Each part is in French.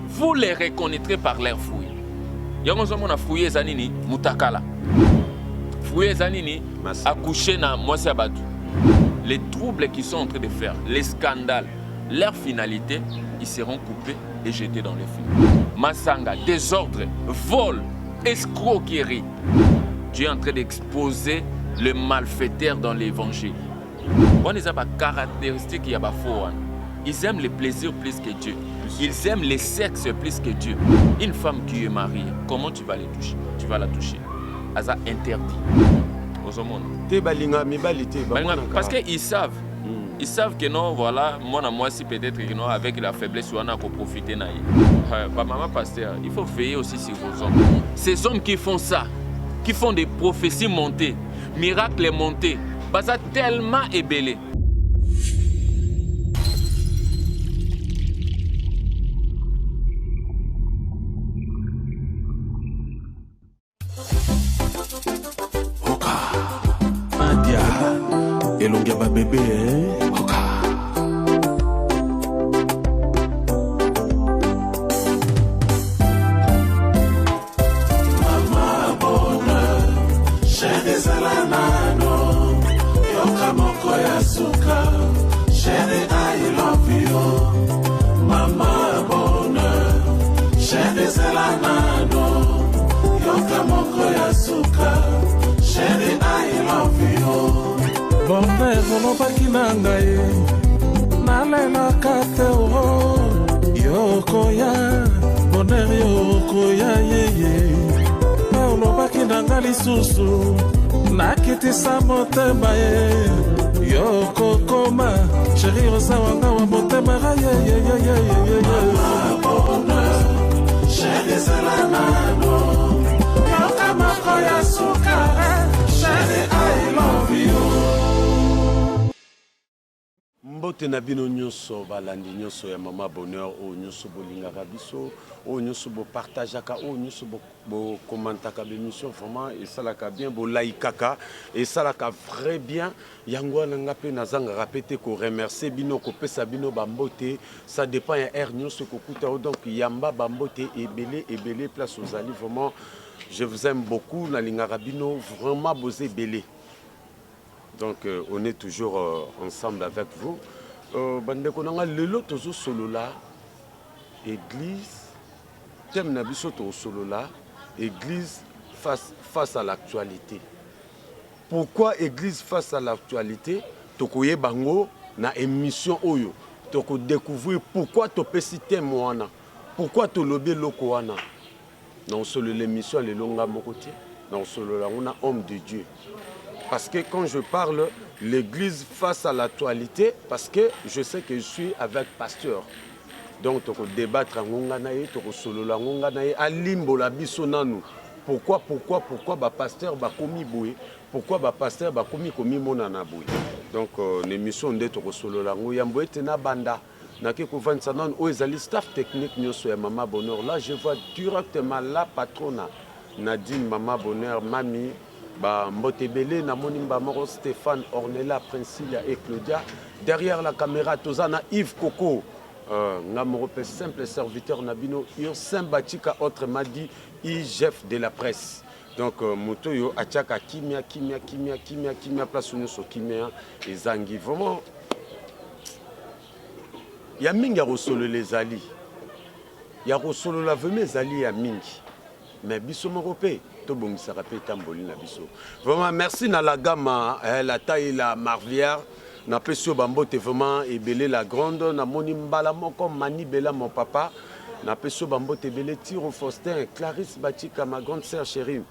Vous les reconnaîtrez par leurs fruits. Yango fouillé zanini mutakala. Fouillé zanini accouché na mwasi abatu. Les troubles qu'ils sont en train de faire, les scandales, leur finalité, ils seront coupés et jetés dans les feux. Masanga, désordre, vol, escroquerie. Dieu est en train d'exposer le malfaiteur dans l'évangile. On a des caractéristiques qui faux. Ils aiment le plaisir plus que Dieu. Ils aiment le sexe plus que Dieu. Une femme qui est mariée, comment tu vas la toucher? Tu vas la toucher. Ça interdit. Parce qu'ils savent. Ils savent que non, voilà, moi si peut-être que non, avec la faiblesse, on a profiter. Maman pasteur, il faut veiller aussi sur vos hommes. Ces hommes qui font ça, qui font des prophéties montées, miracles montés, ça tellement ébellé. Elongia ba bébé Oka. Mama bonheur, chérie Zelanano, yoka moko ya suka, chérie I love you. Mama bonheur, chérie Zelanano, yoka moko ya suka, chérie I love you. Bonheur olobaki na ngai nalelaka te yokoya bonheur yokoya yeye olobaki na ngai lisusu nakitisa motema ye yokokoma sheri oza wanga wa motema ga yeyeyeyeyeye bonheur sheri ezelanano yoka moko ya suka sheri I love you. Mbote na bino nyonso balandi nyonso ya mama bonheur o nyonso bolingaka biso o nyonso bo partageaka o nyonso bo commentaka l'émission vraiment et ça la bien bo laikaka et ça la très bien yango na ngape nazanga répéter ko remercier bino ko pesa bino bambote ça dépend ya air nyonso ko kuta donc yamba bambote ebele place aux ali vraiment je vous aime beaucoup na lingaka bino vraiment bosé belé. Donc on est toujours ensemble avec vous. Bandeko nanga lelo tozo solo la église thème na biso to solo la église face à l'actualité. Pourquoi église face à l'actualité? Tokoye bango na émission oyo toko découvrir pourquoi to pesi thème wana. Pourquoi to lobé loko wana. Non solo l'émission le longa mokoté. Non solo la on a homme de Dieu. Parce que quand je parle l'église face à l'actualité, parce que je sais que je suis avec pasteur. Donc, tu peux débattre en nganaye, tu peux solo la nganaye, à limbo la bisonanu. Pourquoi ba pasteur ba komi boué? Pourquoi ba pasteur ba komi monana boué? Donc, l'émission de tu peux solo la ngoyamboé tena banda. Na ke ko vendre ça non o ezali staff technique nyoso ya mama bonheur. Là, je vois directement la patrona Nadine mama bonheur mami. Ba Mbotebele, Namoni Mbamoro, Stéphane, Ornella, Princilia et Claudia. Derrière la caméra, Tozana, Yves Coco, Namoro, simple serviteur Nabino, Ursin Batika, autre m'a dit, Jeff de la presse. Donc, Motoyo, Achaka, Kimia, place où nous sommes Kimia et Zangi. Vraiment, il y a Mingi à Rosolo les Ali. Il y a Rosolo la Veme, Ali à Mingi. Mais Bisso Moropé. Vraiment, merci à la gamme, la taille, la marvière. Na pesio bambote vraiment et belé la grande. Na moni mbala moko mani bela mon papa. Na pesio bambote belé Tiro Faustin, Clarisse Batika, ma grande sœur chérie.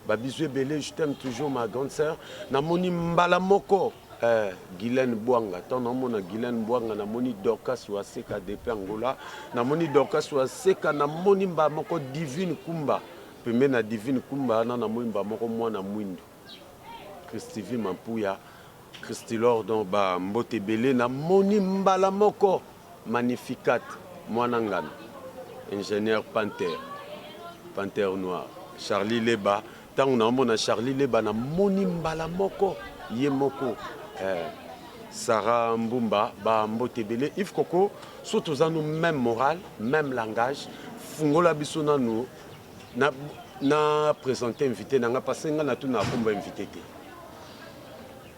Babizoué belé, je t'aime toujours ma grande sœur. Na moni mbala moko. Guylaine Bouanga, tant na mona Guylaine Bouanga, na moni Dorcas ou Aseka de Angola. Na moni Dorcas ou Aseka, na moni mba moko Divine Kumba. Pembe na Divine Kumba na mwimba moko mwana mwindo Christivi Mampuya Christi Lordon ba mbote belé na moni mbala moko magnificat mwana ngana ingénieur Panther noir Charlie Leba tangu na mona Charlie Leba na moni mbala moko ye moko Sarah Mbumba, Mbotebele, Yves Koko, surtout nous même moral, même langage. Fungola bisona nous na présenté invité, n'a passé na tout na combat invité.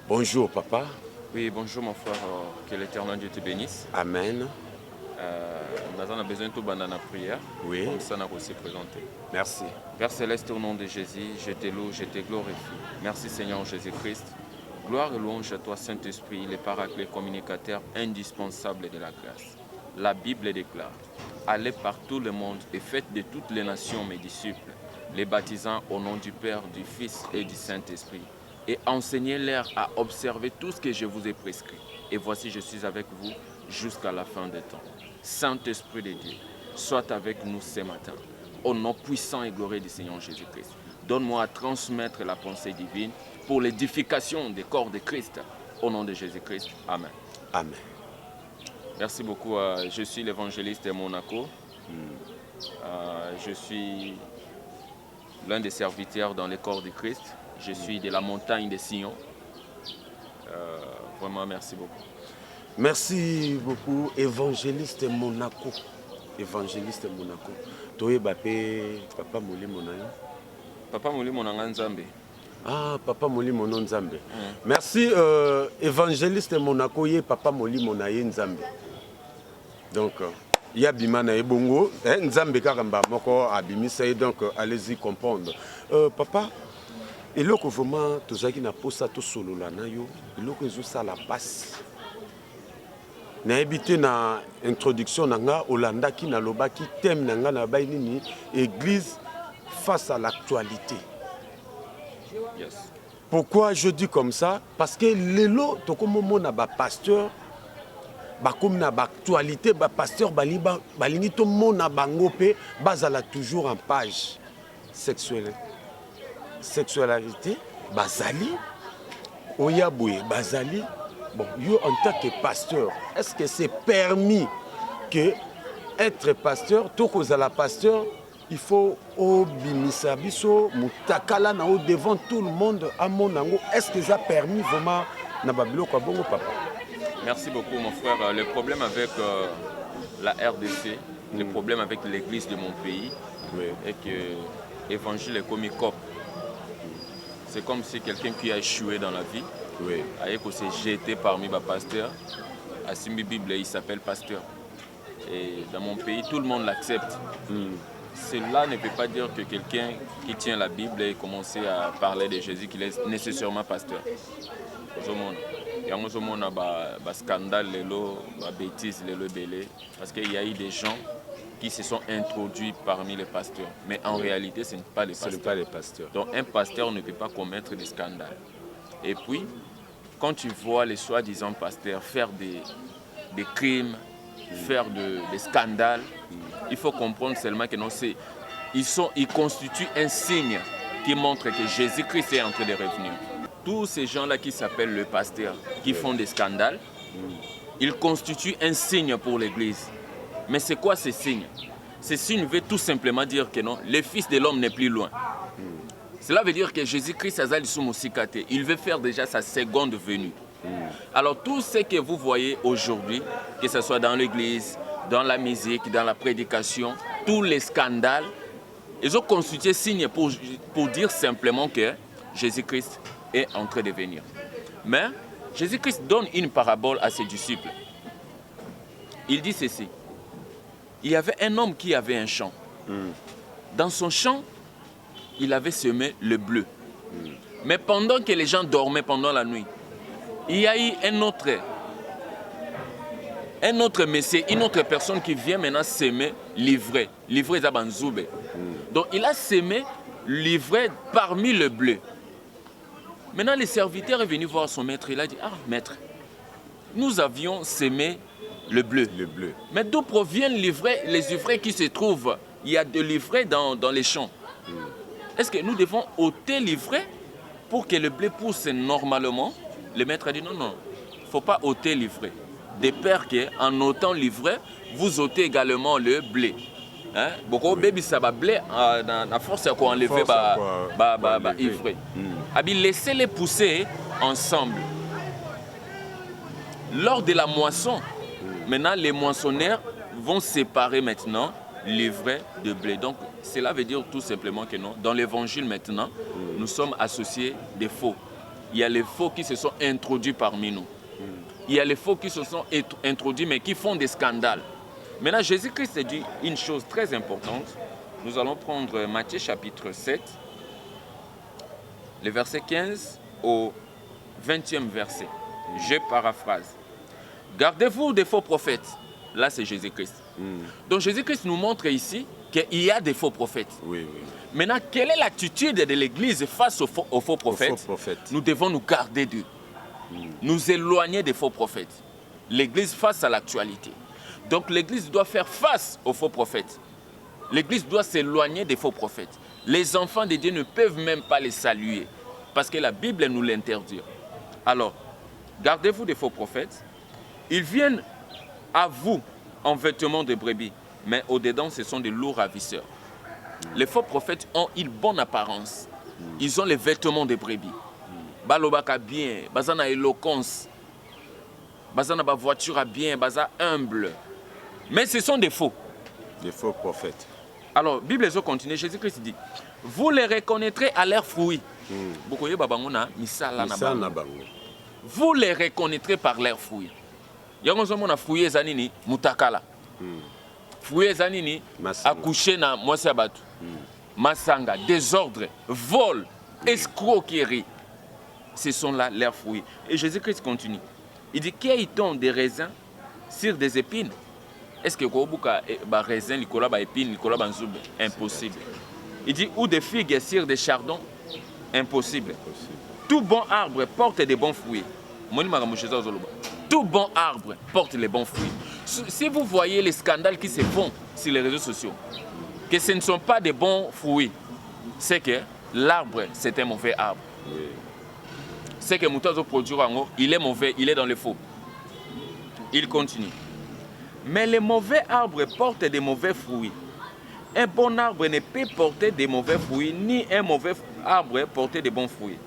Bonjour papa. Oui, bonjour mon frère, que l'Éternel Dieu te bénisse. Amen. Nous avons besoin de tout dans la prière. Oui. Comme ça, nous avons aussi présenté. Merci. Père Céleste, au nom de Jésus, je te loue, je te glorifie. Merci Seigneur Jésus-Christ. Gloire et louange à toi, Saint-Esprit, le paraclet communicateur indispensable de la grâce. La Bible déclare: allez par tout le monde et faites de toutes les nations mes disciples, les baptisant au nom du Père, du Fils et du Saint-Esprit, et enseignez-leur à observer tout ce que je vous ai prescrit. Et voici, je suis avec vous jusqu'à la fin des temps. Saint-Esprit de Dieu, sois avec nous ce matin, au nom puissant et glorieux du Seigneur Jésus-Christ. Donne-moi à transmettre la pensée divine pour l'édification des corps de Christ, au nom de Jésus-Christ. Amen. Amen. Merci beaucoup. Je suis l'évangéliste de Monaco. Je suis l'un des serviteurs dans les corps de Christ. Je suis de la montagne de Sion. Vraiment, merci beaucoup. Merci beaucoup, évangéliste Monaco. Évangéliste Monaco. Toi, Papa Moli Monayo. Papa Moli Monanga Nzambe. Ah, Papa Moli Mono Nzambe. Merci, évangéliste Monaco, Papa Moli Monaye Nzambe. Donc, il y a Bimana et Bongo, Nzambe Karamba, Moko Abimisa, donc allez-y comprendre. Papa, et là que vraiment, tout ça qui n'a pas ça tout solo là, il y a ça la passe. Na habité na introduction nanga Olanda qui na loba qui thème nanga na bainini église face à l'actualité. Yes. Pourquoi je dis comme ça? Parce que lelo to comme mona ba pasteur ba comme na ba actualité ba pasteur baliba balingi to mona bango pe bazala toujours en page sexuelle. Sexualité bazali oyaboué bazali. Bon, yo en tant que pasteur, est-ce que c'est permis que être pasteur, tout cause à la pasteur, il faut obimisa biso mutakala na devant tout le monde à mon ango. Est-ce que ça permis vraiment na babilo kwa bongo papa? Merci beaucoup mon frère. Le problème avec la RDC, le problème avec l'église de mon pays, est que l'évangile est comme cop. C'est comme si quelqu'un qui a échoué dans la vie. Oui. Il s'est jeté parmi les pasteurs. À Simbi Bible, il s'appelle pasteur. Et dans mon pays, tout le monde l'accepte. Cela ne peut pas dire que quelqu'un qui tient la Bible et commence à parler de Jésus qu'il est nécessairement pasteur. Il y a un scandale, des bêtises, parce qu'il y a eu des gens qui se sont introduits parmi les pasteurs. Mais en réalité, ce n'est pas les pasteurs. Donc un pasteur ne peut pas commettre des scandales. Et puis, quand tu vois les soi-disant pasteurs faire des crimes, faire des scandales, il faut comprendre seulement que non, ils constituent un signe qui montre que Jésus-Christ est en train de revenir. Tous ces gens-là qui s'appellent le pasteur, qui font des scandales, ils constituent un signe pour l'Église. Mais c'est quoi ces signes? Ces signes veulent tout simplement dire que non, le Fils de l'homme n'est plus loin. Cela veut dire que Jésus-Christ, il veut faire déjà sa seconde venue. Alors tout ce que vous voyez aujourd'hui, que ce soit dans l'église, dans la musique, dans la prédication, tous les scandales, ils ont constitué signe pour dire simplement que Jésus-Christ est en train de venir. Mais Jésus-Christ donne une parabole à ses disciples. Il dit ceci: il y avait un homme qui avait un champ. Dans son champ, il avait semé le bleu. Mais pendant que les gens dormaient pendant la nuit, il y a eu un autre monsieur, une autre personne qui vient maintenant semer l'ivraie. L'ivraie Zabanzoube. Donc il a semé l'ivraie parmi le bleu. Maintenant le serviteur est venu voir son maître. Il a dit: ah maître, nous avions semé le bleu. Mais d'où proviennent les ivraies qui se trouvent? Il y a de l'ivraie dans les champs. Est-ce que nous devons ôter l'ivraie pour que le blé pousse normalement? Le maître a dit: non, non, il ne faut pas ôter l'ivraie. De peur qu'en ôtant l'ivraie, vous ôtez également le blé. Beaucoup de ça va blé à force à enlever l'ivraie. Laissez-les pousser ensemble. lors de la moisson, maintenant les moissonneurs vont séparer maintenant les vrais de blé. Donc cela veut dire tout simplement que non, dans l'évangile maintenant, nous sommes associés des faux. Il y a les faux qui se sont introduits parmi nous. Il y a les faux qui se sont introduits mais qui font des scandales. Maintenant Jésus-Christ dit une chose très importante. Nous allons prendre Matthieu chapitre 7, le verset 15 au 20e verset. Je paraphrase. Gardez-vous des faux prophètes. Là, c'est Jésus-Christ. Donc, Jésus-Christ nous montre ici qu'il y a des faux prophètes. Oui, oui. Maintenant, quelle est l'attitude de l'Église face aux faux prophètes? Nous devons nous garder d'eux. Nous éloigner des faux prophètes. L'Église face à l'actualité. Donc, l'Église doit faire face aux faux prophètes. L'Église doit s'éloigner des faux prophètes. Les enfants de Dieu ne peuvent même pas les saluer parce que la Bible nous l'interdit. Alors, gardez-vous des faux prophètes. Ils viennent à vous en vêtements de brebis, mais au-dedans, ce sont des lourds ravisseurs. Les faux prophètes ont une bonne apparence. Ils ont les vêtements de brebis. Balobaka bien, bazana éloquence, bazana ba voiture à bien, baza humble. Mais ce sont des faux. Des faux prophètes. Alors, Bible continue, Jésus-Christ dit, vous les reconnaîtrez à leurs fruits. Vous les reconnaîtrez par leurs fruits. Yango fruits ezanini mutakala. Fruits ezanini accoucher na mwasi ya batu. Masanga, désordre, vol, escroquerie. Ce sont là leurs fruits. Et Jésus-Christ continue. Il dit, qu'est-on des raisins sur des épines? Est-ce que kobuka ba raisin likola ba épine likola ba nzube? Impossible. Il dit, ou des figues sur des chardons? Impossible. Tout bon arbre porte des bons fruits. Tout bon arbre porte les bons fruits. Si vous voyez les scandales qui se font sur les réseaux sociaux, que ce ne sont pas des bons fruits, c'est que l'arbre, c'est un mauvais arbre. C'est que Moutazo produit, il est mauvais, il est dans le faux. Il continue. Mais les mauvais arbres portent des mauvais fruits. Un bon arbre ne peut porter des mauvais fruits, ni un mauvais arbre porter des bons fruits.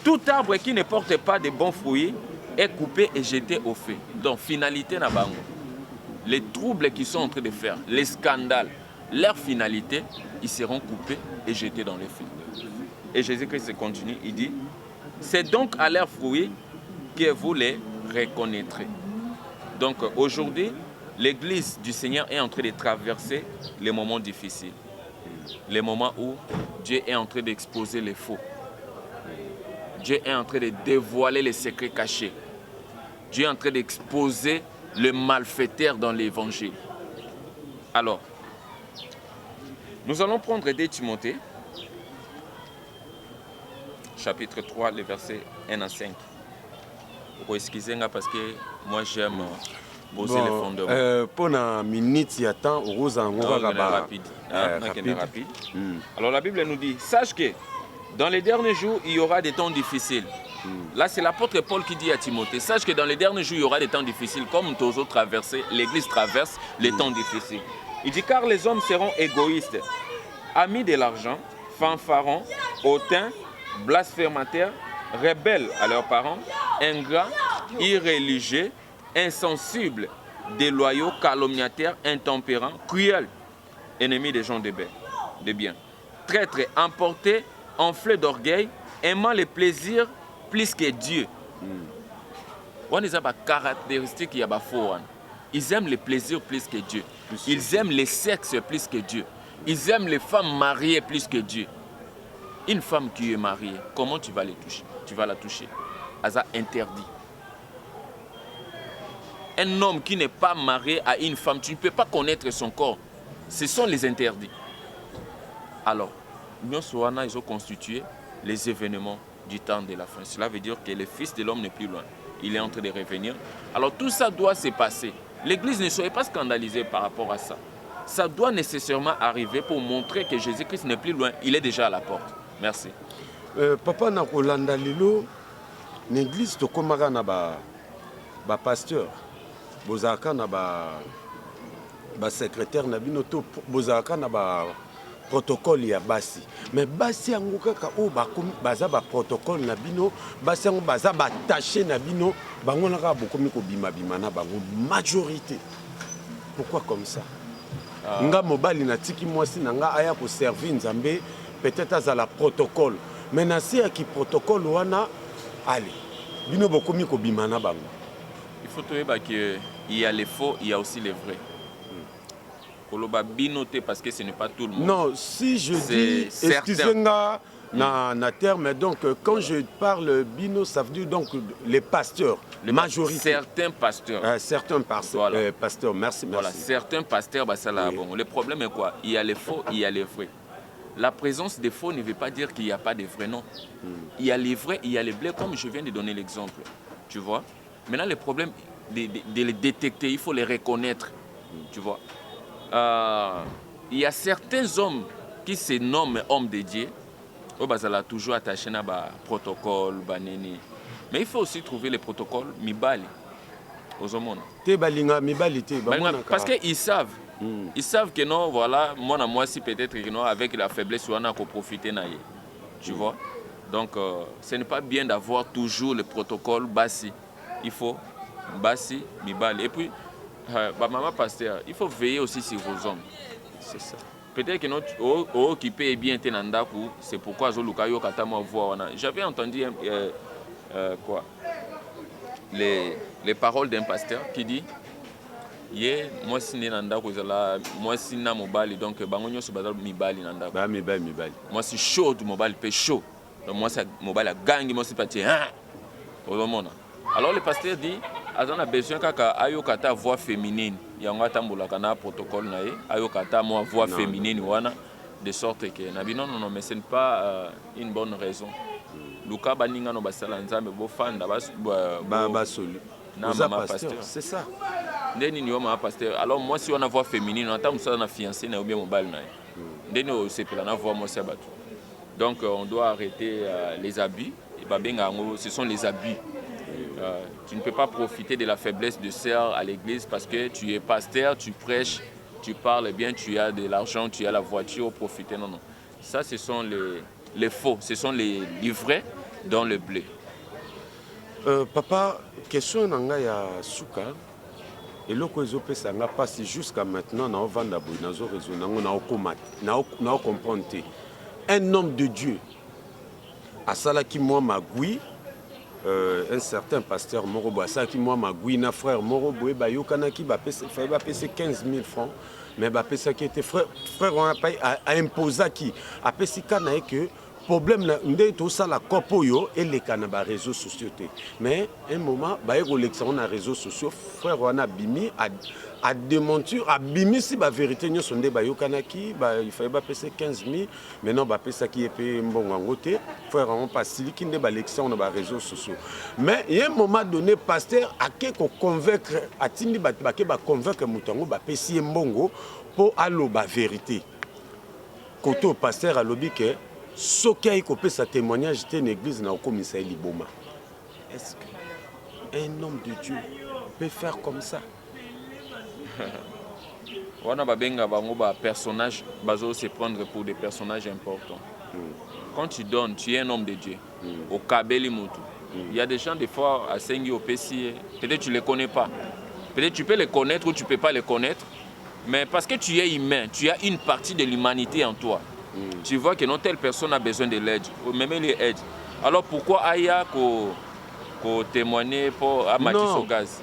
Tout arbre qui ne porte pas de bons fruits est coupé et jeté au feu. Donc, finalité na bango. Les troubles qu'ils sont en train de faire, les scandales, leur finalité, ils seront coupés et jetés dans le feu. Et Jésus-Christ continue, il dit, c'est donc à leurs fruits que vous les reconnaîtrez. Donc, aujourd'hui, l'Église du Seigneur est en train de traverser les moments difficiles. Les moments où Dieu est en train d'exposer les faux. Dieu est en train de dévoiler les secrets cachés. Dieu est en train d'exposer le malfaiteur dans l'évangile. Alors, nous allons prendre 2 Timothée, chapitre 3, les versets 1 à 5. Pour excusez-moi parce que moi j'aime poser les fondements. Pour une minute, il y a temps, rapide. Alors la Bible nous dit, sache que dans les derniers jours, il y aura des temps difficiles. Là, c'est l'apôtre Paul qui dit à Timothée, sache que dans les derniers jours, il y aura des temps difficiles, comme tous autres traversés, l'Église traverse les temps difficiles. Il dit, car les hommes seront égoïstes, amis de l'argent, fanfarons, hautains, blasphémateurs, rebelles à leurs parents, ingrats, irréligieux, insensibles, déloyaux, calomniateurs, intempérants, cruels, ennemis des gens de bien, traîtres, emportés, enflés d'orgueil, aimant les plaisirs plus que Dieu. On a des caractéristiques, ils aiment les plaisirs plus que Dieu. Ils aiment les sexes plus que Dieu. Ils aiment les femmes mariées plus que Dieu. Une femme qui est mariée, comment tu vas la toucher? Tu vas la toucher. Ça interdit. Un homme qui n'est pas marié à une femme, tu ne peux pas connaître son corps. Ce sont les interdits. Alors, nous ils ont constitué les événements du temps de la fin. Cela veut dire que le Fils de l'homme n'est plus loin. Il est en train de revenir. Alors tout ça doit se passer. L'Église ne soyez pas scandalisée par rapport à ça. Ça doit nécessairement arriver pour montrer que Jésus-Christ n'est plus loin. Il est déjà à la porte. Merci. Papa na Rolanda Lilo, l'église to komaka na ba pasteur, bozaka na ba secrétaire na bino to bozaka na ba protocole ya basi mais basi yango kaka o baza ba protocole na bino basi yango baza ba taché na bino bango naka bokomi ko bima na bango majorité. Pourquoi comme ça? Nga mobali na tiki mwasi na nga aya ko servir nzambe peut-être à la protocole mais na si qui protocole wana allez bino bokomi ko bima na bango. Il faut trouver qu'il y a les faux, il y a aussi les vrais. Koloba binoté parce que ce n'est pas tout le monde. Non, si je dis, excusez-moi, na terme, donc quand je parle bino, ça veut dire donc les pasteurs, les majorité. Certains pasteurs. Certains pasteurs, voilà. Pasteurs, merci. Voilà, certains pasteurs, bah, ça là, oui. Bon. Le problème est quoi? Il y a les faux, il y a les vrais. La présence des faux ne veut pas dire qu'il n'y a pas de vrais, non. Il y a les vrais, il y a les bleus, comme je viens de donner l'exemple. Tu vois? Maintenant, le problème de les détecter, il faut les reconnaître. Tu vois? Il y a certains hommes qui se nomment hommes de Dieu. Ils sont toujours attachés à un protocole. Mais il faut aussi trouver les protocoles mibali aux hommes. Parce qu'ils savent. Ils savent que non, voilà, moi si peut-être que non, avec la faiblesse, on a profiter. Tu vois? Donc, ce n'est pas bien d'avoir toujours le protocole bassi. Il faut bassi, mibali. Et puis, maman pasteur, il faut veiller aussi sur vos hommes. C'est ça. Peut-être que notre occupé est bien tenandaku, c'est pourquoi Zolukayo Katama voit. J'avais entendu quoi les paroles d'un pasteur qui dit moi si nandaku moi si na mobali donc bangonyo so bazal mibali nandaku. Ba mibali. Moi si chaud du mobile pe chaud. Donc moi ça mobile a gangi moi si parti hein. Alors le pasteur dit on a besoin kaka ayokata voix féminine yango atambola kana protocole na ye ayokata moi voix féminine wana de sorte que na bino non mais ce n'est pas une bonne raison. Luka baninga no basala nzambe bo fanda ba soli na mama pasteur c'est ça. Ndeni ni mama pasteur. Alors moi si on a voix féminine on attend ça na fiancé na bien mobile na ye. Ndeni c'est pour la voix moi c'est battu. Donc on doit arrêter les abus et babenga ce sont les abus. Tu ne peux pas profiter de la faiblesse de sœur à l'église parce que tu es pasteur, tu prêches, tu parles bien, tu as de l'argent, tu as la voiture, profiter. Non. Ça, ce sont les faux, ce sont les vrais dans le blé. Papa, question nanga ya suka. Et le quoi ça n'a pas si jusqu'à maintenant na vanda boy na zo réseau na comprendre. Un homme de Dieu a sala qui moi magui. Un certain pasteur Morobo, ça qui moi ma guina frère Morobo, Bayokana qui va payer 15 000 francs, mais ça qui était frère on a payé à imposer qui a payé que problème là tout ça la copoyo et les canaba réseaux sociaux mais un moment on a réseaux sociaux frère on a bimi à démentir à bimi si la vérité nous sont des bayokanaki il fallait pas payer 15 000 maintenant payer ça qui est payé bon en côté frère on passe qui ne l'élection on a réseaux sociaux mais il y a un moment donné pasteur a quelque convaincre à tindi ba convaincre mutango ba payer mbongo pour allo ba vérité côté pasteur a lobby que ce qui a écopé sa témoignage était une église dans le commissariat Liboma. Est-ce qu'un homme de Dieu peut faire comme ça? On a des personnages qui se prendre pour des personnages importants. Quand tu donnes, tu es un homme de Dieu. Au Kabeli Moutou. Il y a des gens, des fois, à Sengi, au PCA, peut-être tu ne les connais pas. Peut-être tu peux les connaître ou tu ne peux pas les connaître. Mais parce que tu es humain, tu as une partie de l'humanité en toi. Tu vois que non telle personne a besoin de l'aide, même les aides. Alors pourquoi Aya qu'on témoigner pour Amatis au gaz?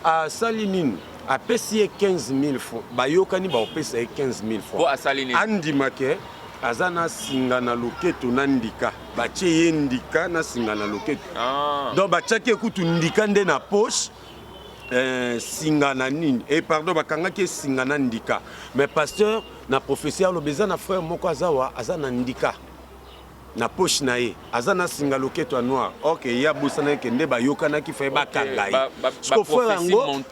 À Salinine, à PCA 15 000 francs, Bayokani va payer 15 000 francs. Pour à Salinine. Andi Make, Azana Singana Loketo Nandika, Bache Ndika na Singana Loketo. Donc Bachake Kutu Ndika nde na poche. Singana nini et pardon bakanga ke singana ndika mais pasteur na professeur lobeza na frère moko azawa azana ndika na poche na ye azana singa loketo noir OK ya busana ke nde bayokana ki fa bakanga ye ko frère ngo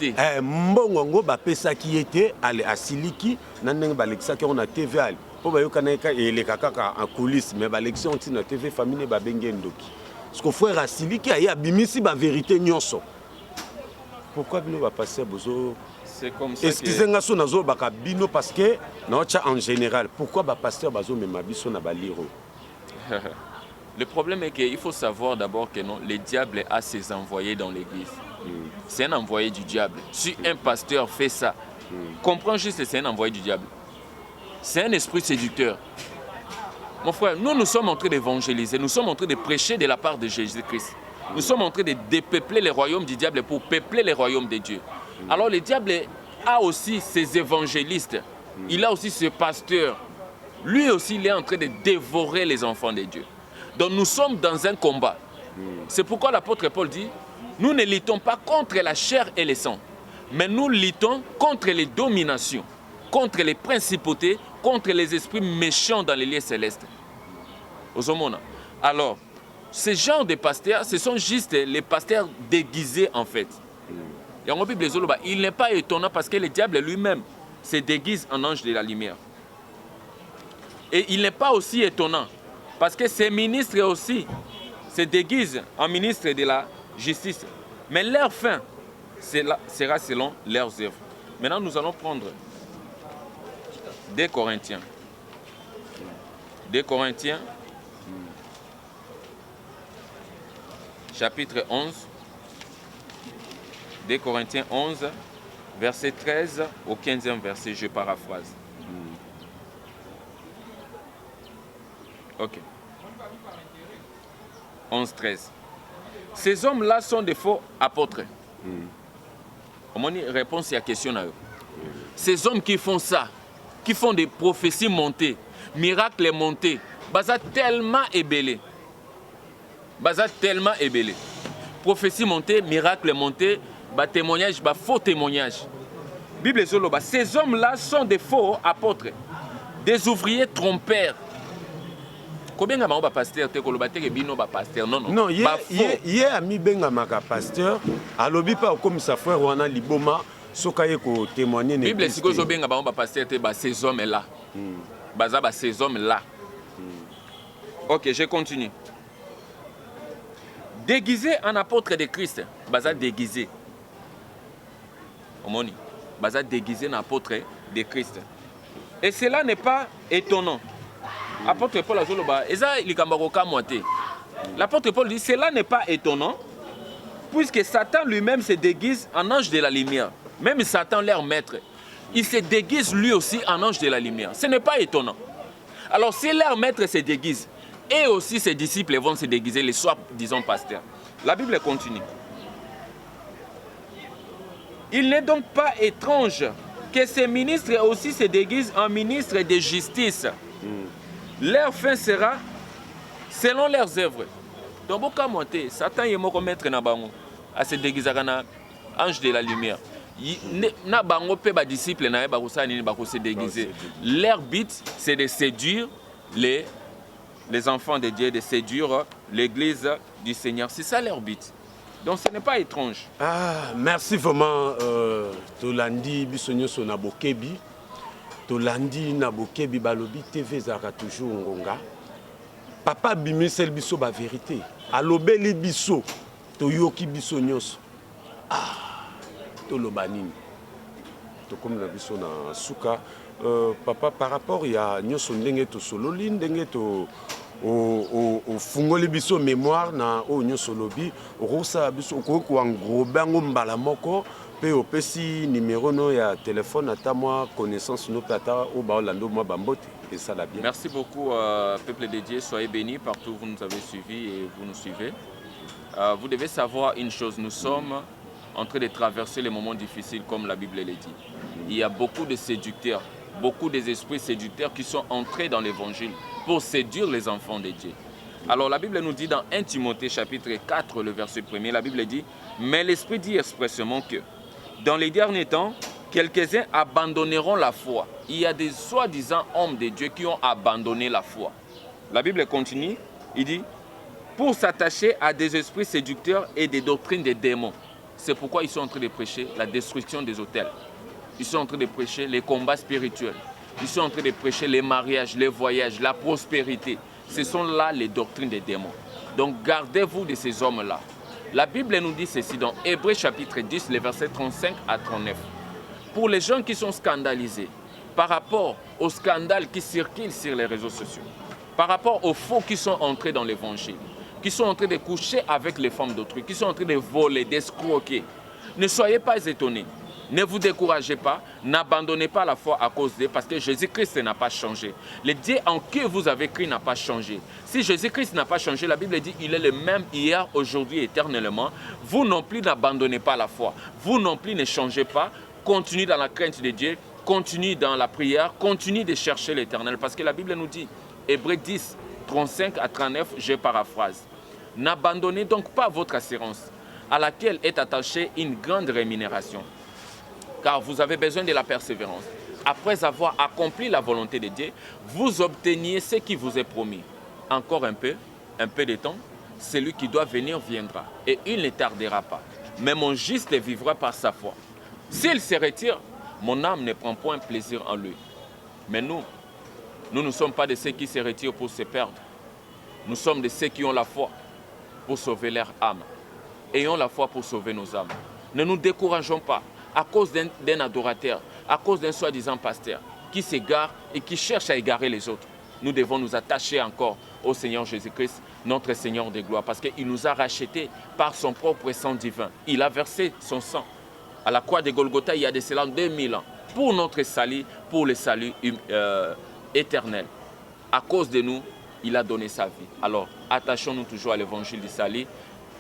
mbongo ngo ba pesa ki était ale asiliki na ndenge balekisa ke on a TV ale po bayokana ka eleka kaka en coulisses mais balekisa on na TV famille ba benge ndoki ko frère asiliki ya bimisi ba vérité nyonso. Pourquoi vous ne va passer bozo C'est comme ça. Excusez-moi, son azo baka bino parce que en général, pourquoi ba pasteur bazo mema biso na baliro? Le problème est qu'il faut savoir d'abord que non, le diable a ses envoyés dans l'église. C'est un envoyé du diable. Si un pasteur fait ça, comprends juste que c'est un envoyé du diable. C'est un esprit séducteur. Mon frère, nous sommes en train d'évangéliser, nous sommes en train de prêcher de la part de Jésus-Christ. Nous sommes en train de dépeupler les royaumes du diable pour peupler les royaumes de Dieu. Alors le diable a aussi ses évangélistes, il a aussi ses pasteurs. Lui aussi, il est en train de dévorer les enfants de Dieu. Donc nous sommes dans un combat. C'est pourquoi l'apôtre Paul dit, nous ne luttons pas contre la chair et le sang, mais nous luttons contre les dominations, contre les principautés, contre les esprits méchants dans les lieux célestes. Alors, ce genre de pasteurs, ce sont juste les pasteurs déguisés en fait. Il n'est pas étonnant parce que le diable lui-même se déguise en ange de la lumière. Et il n'est pas aussi étonnant parce que ces ministres aussi se déguisent en ministres de la justice. Mais leur fin sera selon leurs œuvres. Maintenant, nous allons prendre 2 Corinthiens. 2 Corinthiens, chapitre 11. 2 Corinthiens 11, verset 13 au 15e verset, je paraphrase. Ok. 11, 13. Ces hommes-là sont des faux apôtres. On m'a dit réponse à la question. Ces hommes qui font ça, qui font des prophéties montées, miracles montés, baza tellement ébellé. Prophétie montée, miracle monté, témoignage, faux témoignage. Bible Zoloba, ces hommes-là sont des faux apôtres, des ouvriers trompeurs. Combien de pasteur Non, il y a ami bengamaka pasteur, alobi pa comme sa frère wana liboma sokaye ko témoigner ne. Bible siko zo benga ba pasteur te ces hommes-là. Baza ces hommes-là. OK, je continue. Déguisé en apôtre de Christ, baza déguisé. Omoni, baza déguisé en apôtre de Christ. Et cela n'est pas étonnant. Apôtre Paul Azoloba, eza likambaroka moité. L'apôtre Paul dit cela n'est pas étonnant puisque Satan lui-même se déguise en ange de la lumière. Même Satan leur maître, il se déguise lui aussi en ange de la lumière. Ce n'est pas étonnant. Alors si leur maître se déguise, et aussi ses disciples vont se déguiser, les soirs, disons, pasteurs. La Bible continue. Il n'est donc pas étrange que ces ministres aussi se déguisent en ministres de justice. Leur fin sera selon leurs œuvres. Donc, beaucoup de monter, Satan est mort maître na bango, à se déguiser en ange de la lumière. Na bango pe ba disciples na ba se déguiser. Leur but, c'est de séduire les enfants de Dieu, de séduire l'église du Seigneur. C'est ça leur but. Donc ce n'est pas étrange. Ah, merci vraiment. Tolandi bisonyo na bokebi. Tolandi na bokebi balobi TV zaka toujours ngonga. Papa bimisel biso ba vérité. Alobeli biso toyoki biso nyonso. Ah, tolobanini. To comme la biso na suka. Papa, par rapport à nyonso ndenge to sololi ndenge to au fungoli biso mémoire na o nyonso lobi rosa biso ko engrober ngo mbala moko pe opesi numéro no ya téléphone ata moi connaissance no pata o ba olando moi bambote et ça la bien. Merci beaucoup peuple de Dieu, soyez bénis partout où vous nous avez suivis et vous nous suivez. Vous devez savoir une chose, nous sommes en train de traverser les moments difficiles comme la Bible le dit. Il y a beaucoup de séducteurs, beaucoup des esprits séducteurs qui sont entrés dans l'évangile pour séduire les enfants de Dieu. Alors la Bible nous dit dans 1 Timothée chapitre 4, le verset 1er, la Bible dit « Mais l'Esprit dit expressément que dans les derniers temps, quelques-uns abandonneront la foi. » Il y a des soi-disant hommes de Dieu qui ont abandonné la foi. La Bible continue, il dit « Pour s'attacher à des esprits séducteurs et des doctrines des démons. » C'est pourquoi ils sont en train de prêcher la destruction des autels. Ils sont en train de prêcher les combats spirituels. Ils sont en train de prêcher les mariages, les voyages, la prospérité. Ce sont là les doctrines des démons. Donc gardez-vous de ces hommes-là. La Bible nous dit ceci dans Hébreux chapitre 10, les versets 35 à 39. pour les gens qui sont scandalisés par rapport aux scandales qui circulent sur les réseaux sociaux, par rapport aux faux qui sont entrés dans l'évangile, qui sont en train de coucher avec les femmes d'autrui, qui sont en train de voler, d'escroquer. Ne soyez pas étonnés, ne vous découragez pas, n'abandonnez pas la foi à cause d'eux, parce que Jésus-Christ n'a pas changé. Le Dieu en qui vous avez cru n'a pas changé. Si Jésus-Christ n'a pas changé, la Bible dit qu'il est le même hier, aujourd'hui, éternellement. Vous non plus n'abandonnez pas la foi. Vous non plus ne changez pas. Continuez dans la crainte de Dieu, continuez dans la prière, continuez de chercher l'Éternel, parce que la Bible nous dit, Hébreux 10, 35 à 39, je paraphrase. N'abandonnez donc pas votre assurance, à laquelle est attachée une grande rémunération, car vous avez besoin de la persévérance. Après avoir accompli la volonté de Dieu, vous obteniez ce qui vous est promis. Encore un peu de temps, celui qui doit venir viendra, et il ne tardera pas. Mais mon juste vivra par sa foi. S'il se retire, mon âme ne prend point plaisir en lui. Mais nous ne sommes pas de ceux qui se retirent pour se perdre. Nous sommes de ceux qui ont la foi pour sauver leur âme. Ayons la foi pour sauver nos âmes. Ne nous décourageons pas à cause d'un adorateur, à cause d'un soi-disant pasteur qui s'égare et qui cherche à égarer les autres. Nous devons nous attacher encore au Seigneur Jésus-Christ, notre Seigneur de gloire, parce qu'il nous a rachetés par son propre sang divin. Il a versé son sang à la croix de Golgotha il y a de cela 2000 ans pour notre salut, pour le salut éternel. À cause de nous, il a donné sa vie. Alors, attachons-nous toujours à l'évangile du salut.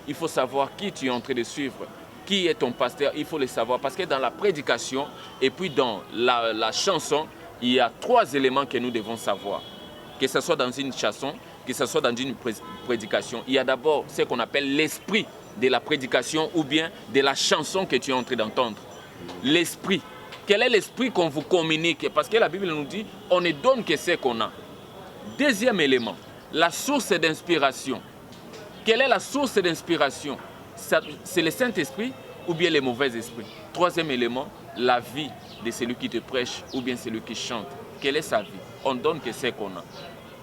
Il faut savoir qui tu es en train de suivre, qui est ton pasteur, il faut le savoir. Parce que dans la prédication et puis dans la chanson, il y a 3 éléments que nous devons savoir. Que ce soit dans une chanson, que ce soit dans une prédication, il y a d'abord ce qu'on appelle l'esprit de la prédication ou bien de la chanson que tu es en train d'entendre. L'esprit. Quel est l'esprit qu'on vous communique? Parce que la Bible nous dit, on ne donne que ce qu'on a. Deuxième élément, la source d'inspiration. Quelle est la source d'inspiration? C'est le Saint-Esprit ou bien les mauvais esprits? Troisième élément, la vie de celui qui te prêche ou bien celui qui chante. Quelle est sa vie? On donne que ce qu'on a.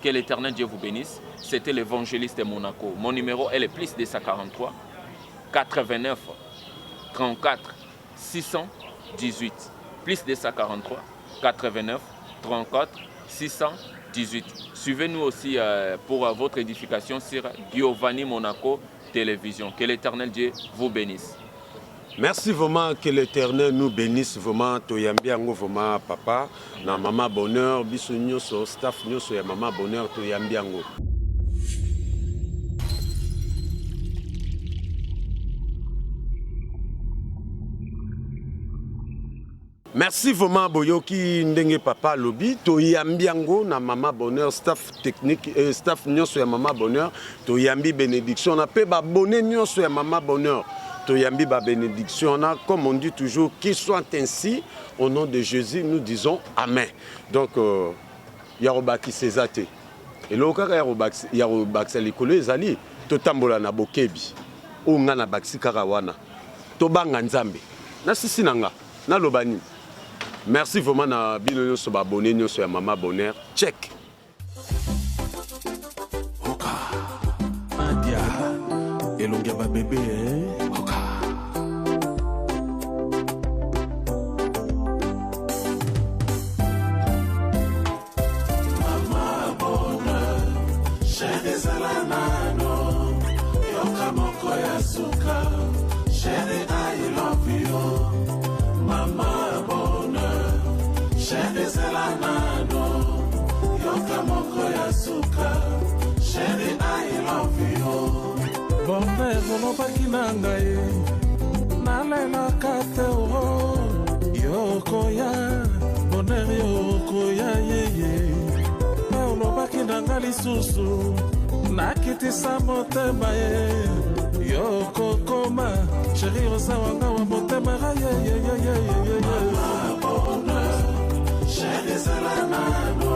Que l'Éternel Dieu vous bénisse. C'était l'évangéliste de Monaco. Mon numéro est le plus 243 89 34 618. Plus 243 89 34 618. Suivez-nous aussi pour votre édification sur Giovanni Monaco Télévision. Que l'Éternel Dieu vous bénisse. Merci vraiment, que l'Éternel nous bénisse vraiment. Toyambi ango vraiment papa na Mama Bonheur biso nyoso staff nyoso ya Mama Bonheur toyambi ango. Merci vraiment boyoki ndenge papa lobi toyambi ango na Mama Bonheur staff technique staff nyoso ya Mama Bonheur toyambi bénédiction na pe ba bonne nyoso ya Mama Bonheur. Toyambi ba bénédiction, comme on dit toujours, qu'il soit ainsi, au nom de Jésus, nous disons Amen. Donc, Yarobaki Sezate. Et là, Yarobaki Likolo Ezali, Totambola na Bokebi, Onga na Baxi Karawana, Tobanga Nzambe, na Sisi Nanga, na Lobani. Merci vraiment na Bino Soba Bonne Nyoso ya Mama Bonheur. Check. Oka. Nadia. Elonga ba bébé. Chérie, I love you. Mama Bonheur, chérie, c'est la nano. Yoka moko ya suka. Chérie, I love you. Bonheur, bonopaki na ngai. Nalelaka te o. Yoko ya, bonheur yoko ya yeye. Olobaki na ngai lisusu. Nakitisa motema ye. Yoko koma, chérie osawanga wa motema ye. Mama Bonheur, chérie c'est la nano.